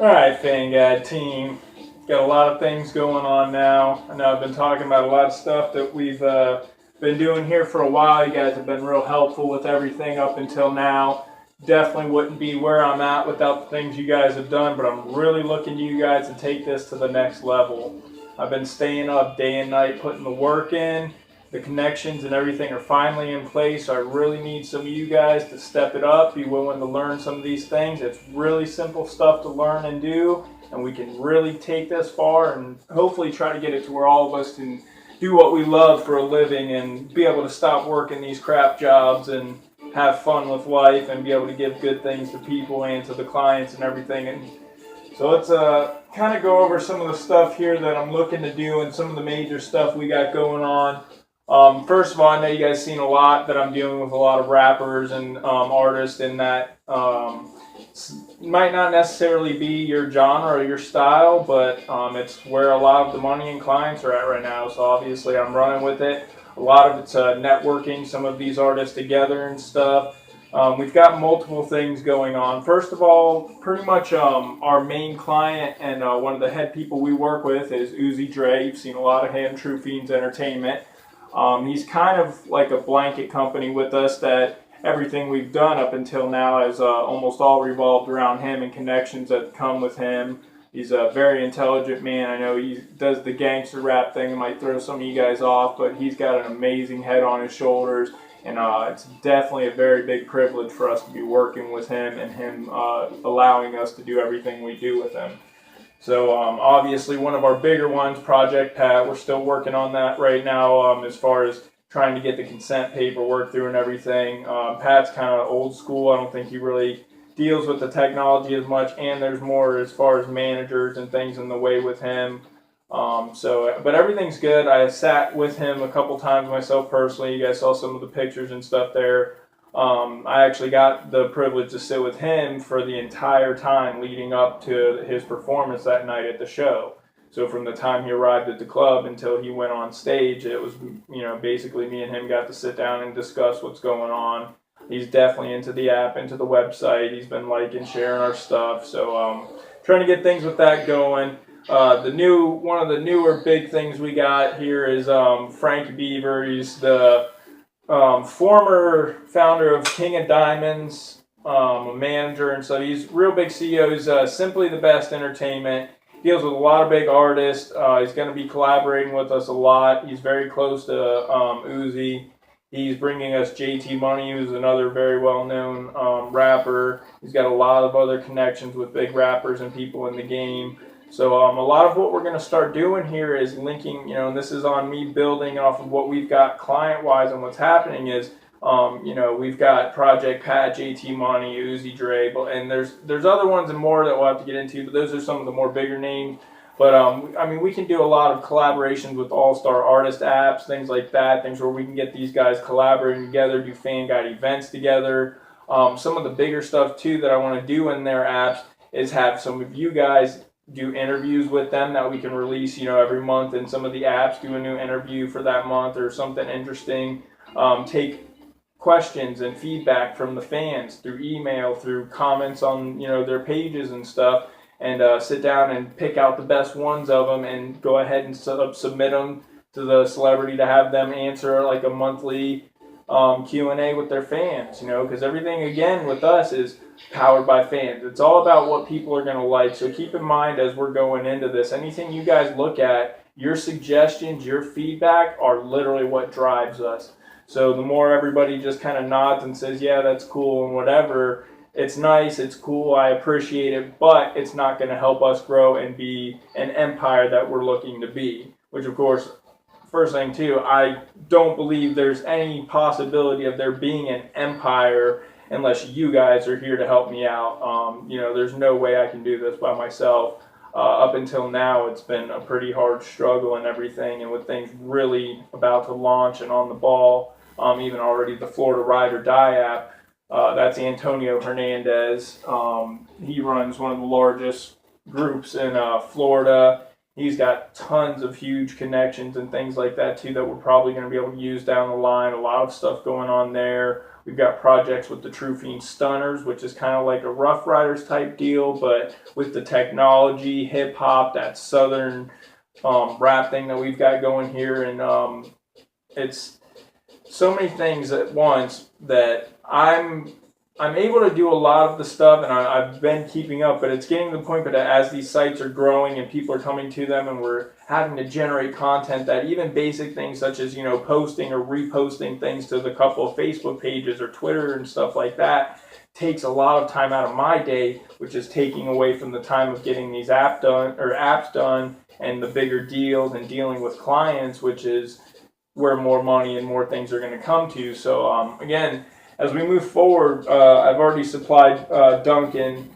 Alright, Fangad team. Got a lot of things going on now. I know I've been talking about a lot of stuff that we've been doing here for a while. You guys have been real helpful with everything up until now. Definitely wouldn't be where I'm at without the things you guys have done, but I'm really looking to you guys to take this to the next level. I've been staying up day and night, putting the work in. The connections and everything are finally in place. So I really need some of you guys to step it up, be willing to learn some of these things. It's really simple stuff to learn and do, and we can really take this far and hopefully try to get it to where all of us can do what we love for a living and be able to stop working these crap jobs and have fun with life and be able to give good things to people and to the clients and everything. And so let's kind of go over some of the stuff here that I'm looking to do and some of the major stuff we got going on. First of all, I know you guys seen a lot that I'm dealing with a lot of rappers and artists in that might not necessarily be your genre or your style, but it's where a lot of the money and clients are at right now. So obviously I'm running with it. A lot of it's networking some of these artists together and stuff. We've got multiple things going on. First of all, pretty much our main client and one of the head people we work with is Uzi Dre. You've seen a lot of him, True Fiends Entertainment. He's kind of like a blanket company with us that everything we've done up until now has almost all revolved around him and connections that come with him. He's a very intelligent man. I know he does the gangster rap thing. It might throw some of you guys off, but he's got an amazing head on his shoulders. And it's definitely a very big privilege for us to be working with him and him allowing us to do everything we do with him. So obviously one of our bigger ones, Project Pat, we're still working on that right now as far as trying to get the consent paperwork through and everything. Pat's kind of old school. I don't think he really deals with the technology as much, and there's more as far as managers and things in the way with him. But everything's good. I sat with him a couple times myself personally. You guys saw some of the pictures and stuff there. I actually got the privilege to sit with him for the entire time leading up to his performance that night at the show. So from the time he arrived at the club until he went on stage, it was, basically me and him got to sit down and discuss what's going on. He's definitely into the app, into the website. He's been liking, sharing our stuff. So trying to get things with that going. One of the newer big things we got here is Frank Beaver. He's the former founder of King of Diamonds, a manager, and so he's real big CEO. He's Simply the Best Entertainment. Deals with a lot of big artists. He's going to be collaborating with us a lot. He's very close to Uzi. He's bringing us JT Money, who's another very well-known rapper. He's got a lot of other connections with big rappers and people in the game. So a lot of what we're going to start doing here is linking, and this is on me building off of what we've got client-wise, and what's happening is, we've got Project Pat, JT Money, Uzi Dre, and there's other ones and more that we'll have to get into, but those are some of the more bigger names. But we can do a lot of collaborations with all-star artist apps, things like that, things where we can get these guys collaborating together, do fan guide events together. Some of the bigger stuff too that I want to do in their apps is have some of you guys do interviews with them that we can release, every month, and some of the apps do a new interview for that month or something interesting. Take questions and feedback from the fans through email, through comments on, their pages and stuff, and sit down and pick out the best ones of them and go ahead and submit them to the celebrity to have them answer like a monthly Q&A with their fans, because everything, again, with us is powered by fans. It's all about what people are going to like. So keep in mind as we're going into this, anything you guys look at, your suggestions, your feedback are literally what drives us. So the more everybody just kind of nods and says, yeah, that's cool and whatever, it's nice, it's cool, I appreciate it, but it's not going to help us grow and be an empire that we're looking to be, which of course, first thing too, I don't believe there's any possibility of there being an empire unless you guys are here to help me out. There's no way I can do this by myself. Up until now, it's been a pretty hard struggle and everything, and with things really about to launch and on the ball, even already the Florida Ride or Die app, that's Antonio Hernandez. He runs one of the largest groups in Florida. He's got tons of huge connections and things like that too that we're probably going to be able to use down the line. A lot of stuff going on there. We've got projects with the True Fiend Stunners, which is kind of like a Rough Riders type deal, but with the technology, hip hop, that southern rap thing that we've got going here, and it's so many things at once that I'm able to do a lot of the stuff, and I've been keeping up, but it's getting to the point that as these sites are growing and people are coming to them, and we're having to generate content, that even basic things such as, posting or reposting things to the couple of Facebook pages or Twitter and stuff like that takes a lot of time out of my day, which is taking away from the time of getting these apps done and the bigger deals and dealing with clients, which is where more money and more things are going to come to. So again, as we move forward, I've already supplied Duncan.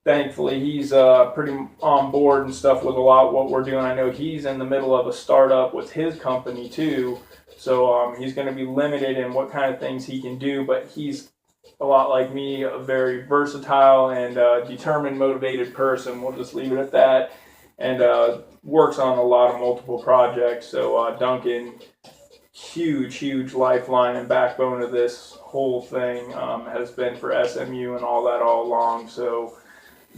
Thankfully, he's pretty on board and stuff with a lot of what we're doing. I know he's in the middle of a startup with his company too, so he's going to be limited in what kind of things he can do, but he's a lot like me, a very versatile and determined, motivated person. We'll just leave it at that, and works on a lot of multiple projects. So Duncan, huge lifeline and backbone of this whole thing, has been for SMU and all that all along. So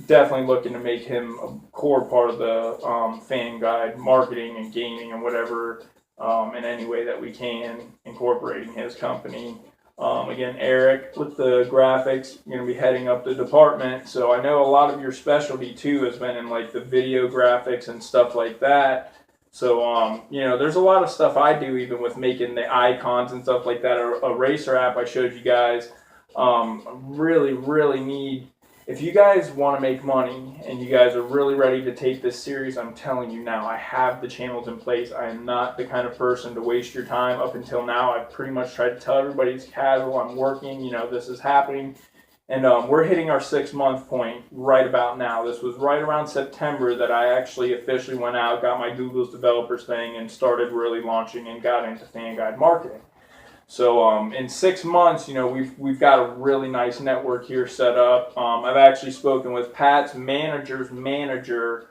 definitely looking to make him a core part of the Fan Guide marketing and gaming and whatever, in any way that we can, incorporating his company. Again, Eric with the graphics, going to be heading up the department. So I know a lot of your specialty too has been in like the video graphics and stuff like that. So, there's a lot of stuff I do even with making the icons and stuff like that. A racer app I showed you guys, really need, if you guys want to make money and you guys are really ready to take this serious, I'm telling you now, I have the channels in place. I am not the kind of person to waste your time. Up until now, I've pretty much tried to tell everybody it's casual, I'm working, this is happening. And we're hitting our 6-month point right about now. This was right around September that I actually officially went out, got my Google's developers thing, and started really launching and got into Fan Guide marketing. So in 6 months, we've got a really nice network here set up. I've actually spoken with Pat's manager's manager.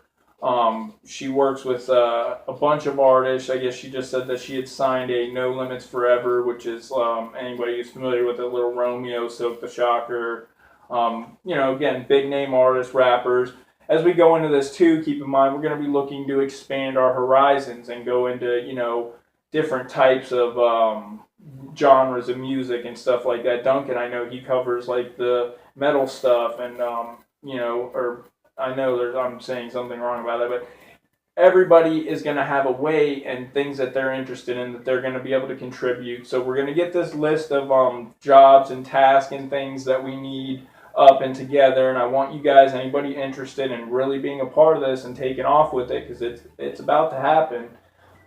She works with a bunch of artists. I guess she just said that she had signed a No Limits Forever, which is, anybody who's familiar with it, Little Romeo, Silk the Shocker. Again, big name artists, rappers. As we go into this too, keep in mind we're going to be looking to expand our horizons and go into, different types of genres of music and stuff like that. Duncan, I know he covers like the metal stuff and, or I know I'm saying something wrong about that, but everybody is going to have a way and things that they're interested in that they're going to be able to contribute. So we're going to get this list of jobs and tasks and things that we need up and together, and I want you guys, anybody interested in really being a part of this and taking off with it, because it's about to happen,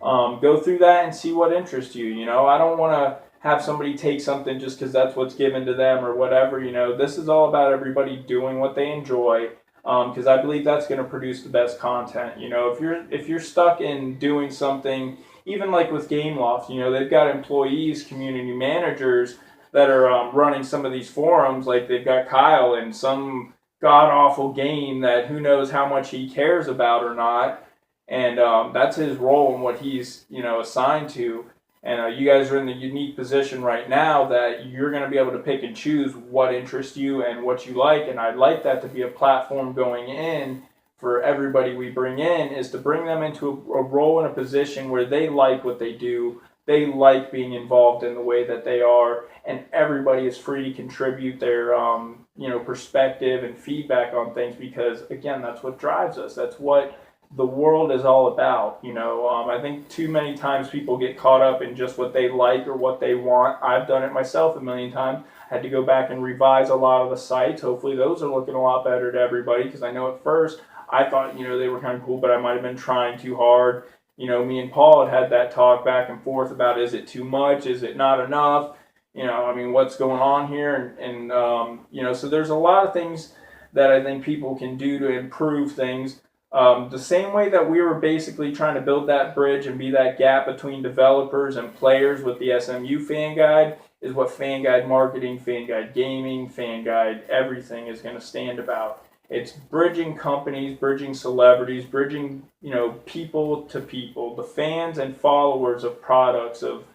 go through that and see what interests you. I don't want to have somebody take something just because that's what's given to them or whatever. This is all about everybody doing what they enjoy, because I believe that's going to produce the best content. If you're stuck in doing something, even like with Gameloft, they've got employees, community managers that are running some of these forums. Like they've got Kyle in some god-awful game that who knows how much he cares about or not, and that's his role and what he's assigned to. And you guys are in the unique position right now that you're going to be able to pick and choose what interests you and what you like. And I'd like that to be a platform going in for everybody we bring in, is to bring them into a role and a position where they like what they do. They like being involved in the way that they are, and everybody is free to contribute their perspective and feedback on things, because again, that's what drives us. That's what the world is all about. I think too many times people get caught up in just what they like or what they want. I've done it myself a million times. I had to go back and revise a lot of the sites. Hopefully those are looking a lot better to everybody, because I know at first I thought they were kind of cool, but I might have been trying too hard. Me and Paul had that talk back and forth about, is it too much, is it not enough, what's going on here, and so there's a lot of things that I think people can do to improve things. The same way that we were basically trying to build that bridge and be that gap between developers and players with the SMU Fan Guide, is what Fan Guide marketing, Fan Guide gaming, Fan Guide everything is going to stand about. It's bridging companies, bridging celebrities, bridging, people to people, the fans and followers of products, of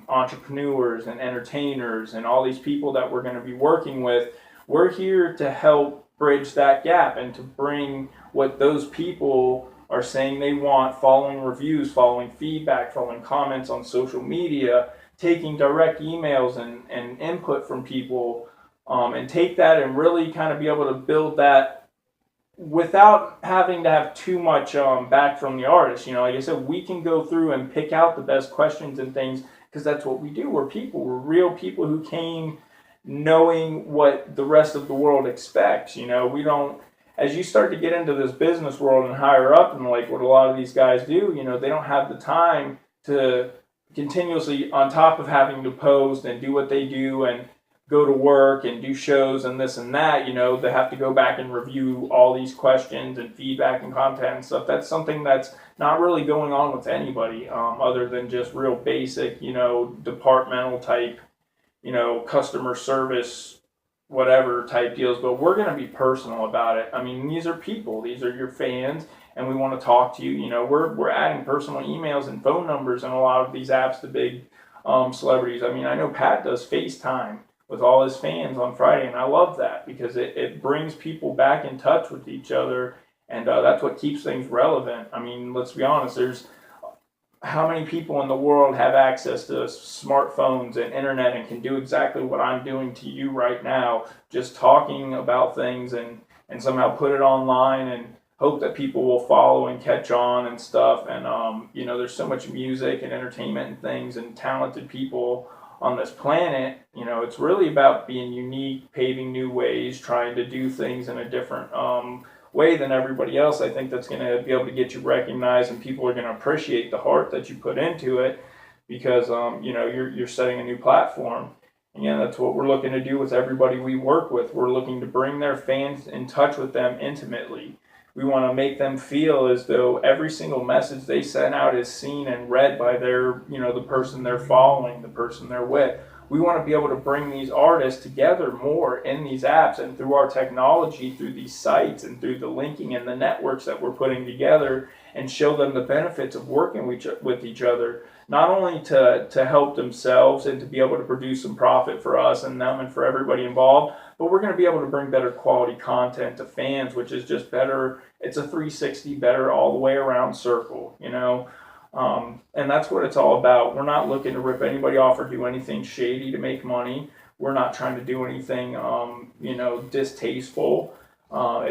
entrepreneurs and entertainers and all these people that we're going to be working with. We're here to help bridge that gap and to bring what those people are saying they want, following reviews, following feedback, following comments on social media, taking direct emails and input from people, and take that and really kind of be able to build that without having to have too much back from the artist. Like I said, we can go through and pick out the best questions and things because that's what we do. We're people. We're real people who came knowing what the rest of the world expects. We don't. As you start to get into this business world and higher up, and like what a lot of these guys do, they don't have the time to continuously, on top of having to post and do what they do and go to work and do shows and this and that, they have to go back and review all these questions and feedback and content and stuff. That's something that's not really going on with anybody, other than just real basic, departmental type, customer service, whatever type deals. But we're going to be personal about it. I mean, these are people, these are your fans, and we want to talk to you. We're adding personal emails and phone numbers in a lot of these apps to big celebrities. I mean, I know Pat does FaceTime with all his fans on Friday, and I love that because it brings people back in touch with each other, and that's what keeps things relevant. I mean, let's be honest, there's how many people in the world have access to smartphones and internet and can do exactly what I'm doing to you right now, just talking about things and somehow put it online and hope that people will follow and catch on and stuff. And there's so much music and entertainment and things and talented people on this planet. It's really about being unique, paving new ways, trying to do things in a different way than everybody else. I think that's going to be able to get you recognized, and people are going to appreciate the heart that you put into it because you're setting a new platform. And that's what we're looking to do with everybody we work with. We're looking to bring their fans in touch with them intimately. We want to make them feel as though every single message they send out is seen and read by their, the person they're following, the person they're with. We want to be able to bring these artists together more in these apps and through our technology, through these sites and through the linking and the networks that we're putting together, and show them the benefits of working with each other, not only to help themselves and to be able to produce some profit for us and them and for everybody involved, but we're going to be able to bring better quality content to fans, which is just better. It's a 360 better all the way around circle, and that's what it's all about. We're not looking to rip anybody off or do anything shady to make money. We're not trying to do anything, distasteful. I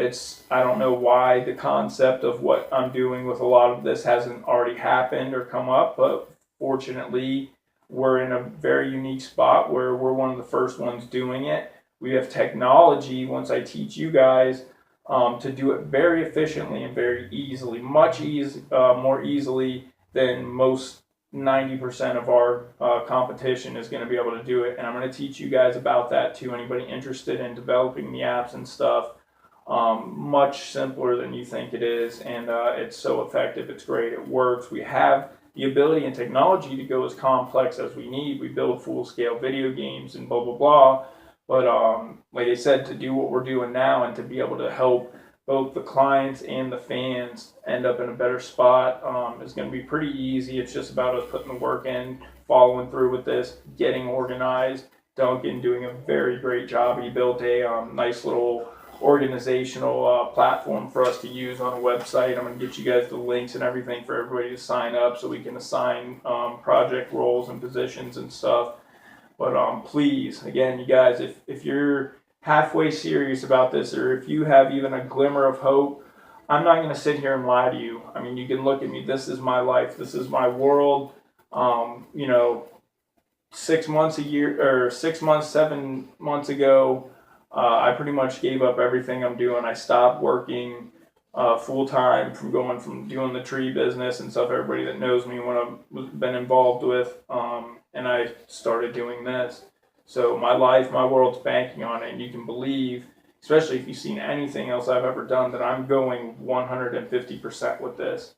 don't know why the concept of what I'm doing with a lot of this hasn't already happened or come up, but fortunately, we're in a very unique spot where we're one of the first ones doing it. We have technology, once I teach you guys, to do it very efficiently and very easily, more easily than most 90% of our competition is going to be able to do it. And I'm going to teach you guys about that too. Anybody interested in developing the apps and stuff, much simpler than you think it is. And it's so effective. It's great. It works. We have the ability and technology to go as complex as we need. We build full-scale video games and blah, blah, blah. But like I said, to do what we're doing now and to be able to help both the clients and the fans end up in a better spot is going to be pretty easy. It's just about us putting the work in, following through with this, getting organized. Duncan doing a very great job. He built a nice little organizational platform for us to use on a website. I'm going to get you guys the links and everything for everybody to sign up so we can assign project roles and positions and stuff. But please, again, you guys, if you're halfway serious about this, or if you have even a glimmer of hope, I'm not going to sit here and lie to you. I mean, you can look at me. This is my life. This is my world. 6 months, 7 months ago, I pretty much gave up everything I'm doing. I stopped working full time from doing the tree business and stuff. Everybody that knows me, what I've been involved with, and I started doing this. So my life, my world's banking on it, and you can believe, especially if you've seen anything else I've ever done, that I'm going 150% with this.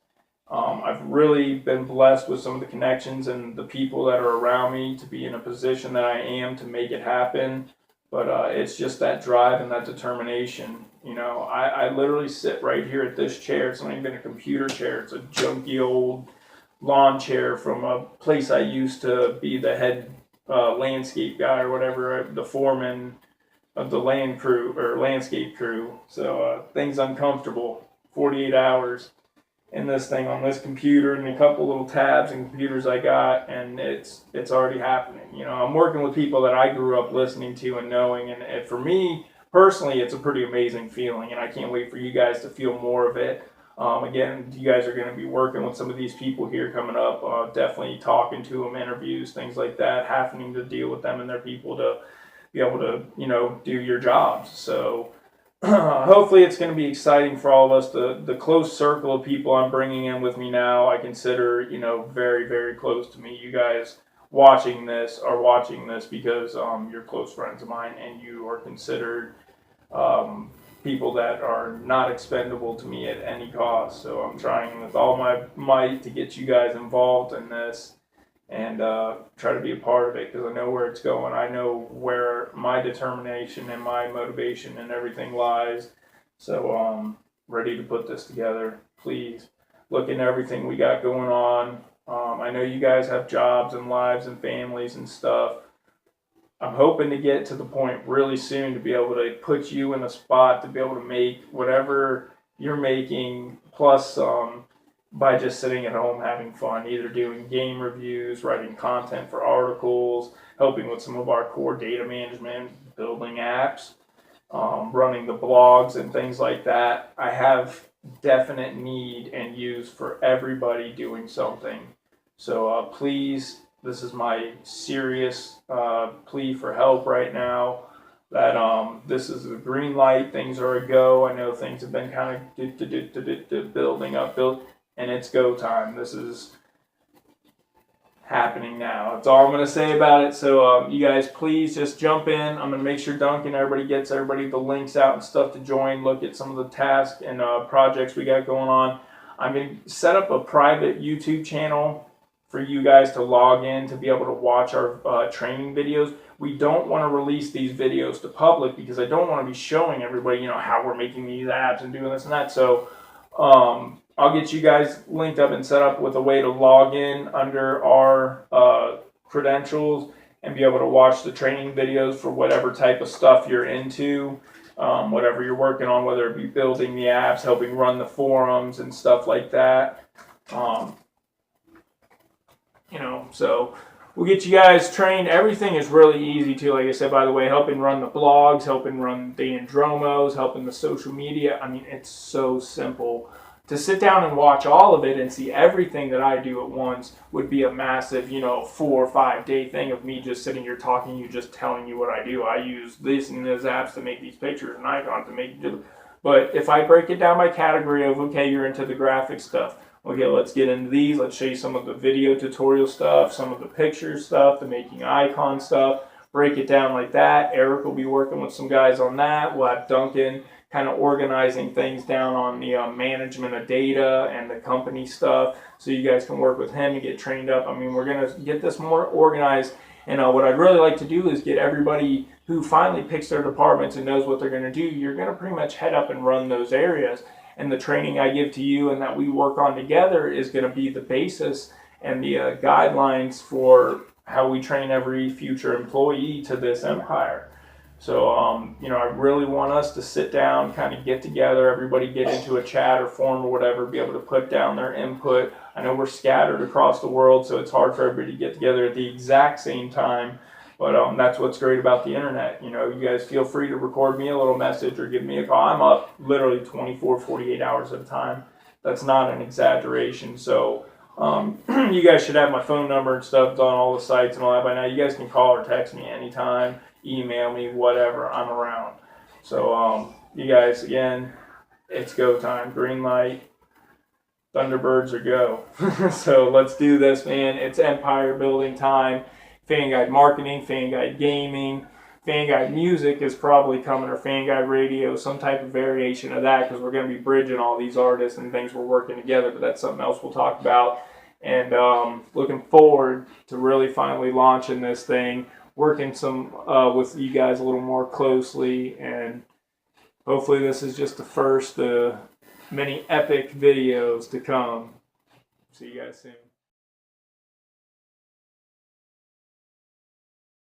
I've really been blessed with some of the connections and the people that are around me to be in a position that I am to make it happen. But it's just that drive and that determination. You know, I literally sit right here at this chair. It's not even a computer chair. It's a junky old lawn chair from a place I used to be the head landscape guy or whatever, the foreman of the land crew or landscape crew. So things uncomfortable. 48 hours in this thing on this computer and a couple little tabs and computers I got, and it's already happening. You know, I'm working with people that I grew up listening to and knowing, and for me personally, it's a pretty amazing feeling, and I can't wait for you guys to feel more of it. Again, you guys are going to be working with some of these people here coming up, definitely talking to them, interviews, things like that, having to deal with them and their people to be able to, you know, do your jobs. So hopefully it's going to be exciting for all of us. The close circle of people I'm bringing in with me now, I consider, you know, very, very close to me. You guys watching this are watching this because you're close friends of mine, and you are considered people that are not expendable to me at any cost. So I'm trying with all my might to get you guys involved in this and try to be a part of it, because I know where it's going. I know where my determination and my motivation and everything lies. So ready to put this together. Please look into everything we got going on. I know you guys have jobs and lives and families and stuff. I'm hoping to get to the point really soon to be able to put you in a spot to be able to make whatever you're making plus by just sitting at home having fun, either doing game reviews, writing content for articles, helping with some of our core data management, building apps, running the blogs and things like that. I have definite need and use for everybody doing something. So please, this is my serious plea for help right now. That this is a green light. Things are a go. I know things have been kind of building up, and it's go time. This is happening now. That's all I'm going to say about it. So you guys, please just jump in. I'm going to make sure Duncan, everybody gets the links out and stuff to join. Look at some of the tasks and projects we got going on. I'm going to set up a private YouTube channel for you guys to log in to be able to watch our training videos. We don't want to release these videos to public because I don't want to be showing everybody, you know, how we're making these apps and doing this and that. So I'll get you guys linked up and set up with a way to log in under our credentials and be able to watch the training videos for whatever type of stuff you're into, whatever you're working on, whether it be building the apps, helping run the forums and stuff like that. You know, so we'll get you guys trained. Everything is really easy too. Like I said, by the way, helping run the blogs, helping run the Andromos, helping the social media. I mean, it's so simple. To sit down and watch all of it and see everything that I do at once would be a massive, you know, 4 or 5 day thing of me just sitting here talking to you, just telling you what I do. I use this and those apps to make these pictures and icons to make. But if I break it down by category of, okay, you're into the graphic stuff. Okay, let's get into these. Let's show you some of the video tutorial stuff, some of the picture stuff, the making icon stuff. Break it down like that. Eric will be working with some guys on that. We'll have Duncan kind of organizing things down on the management of data and the company stuff, so you guys can work with him and get trained up. I mean, we're going to get this more organized. And what I'd really like to do is get everybody who finally picks their departments and knows what they're going to do. You're going to pretty much head up and run those areas. And the training I give to you and that we work on together is going to be the basis and the guidelines for how we train every future employee to this empire. So, you know, I really want us to sit down, kind of get together, everybody get into a chat or forum or whatever, be able to put down their input. I know we're scattered across the world, so it's hard for everybody to get together at the exact same time. But that's what's great about the internet. You know, you guys feel free to record me a little message or give me a call. I'm up literally 24, 48 hours at a time. That's not an exaggeration. So you guys should have my phone number and stuff on all the sites and all that by now. You guys can call or text me anytime, email me, whatever. I'm around. So you guys, again, it's go time. Green light. Thunderbirds are go. So let's do this, man. It's empire building time. Fanguide Marketing, Fanguide Gaming, Fanguide Music is probably coming, or Fanguide Radio, some type of variation of that, because we're going to be bridging all these artists and things we're working together, but that's something else we'll talk about. And looking forward to really finally launching this thing. working some with you guys a little more closely, and hopefully this is just the first many epic videos to come. See you guys soon.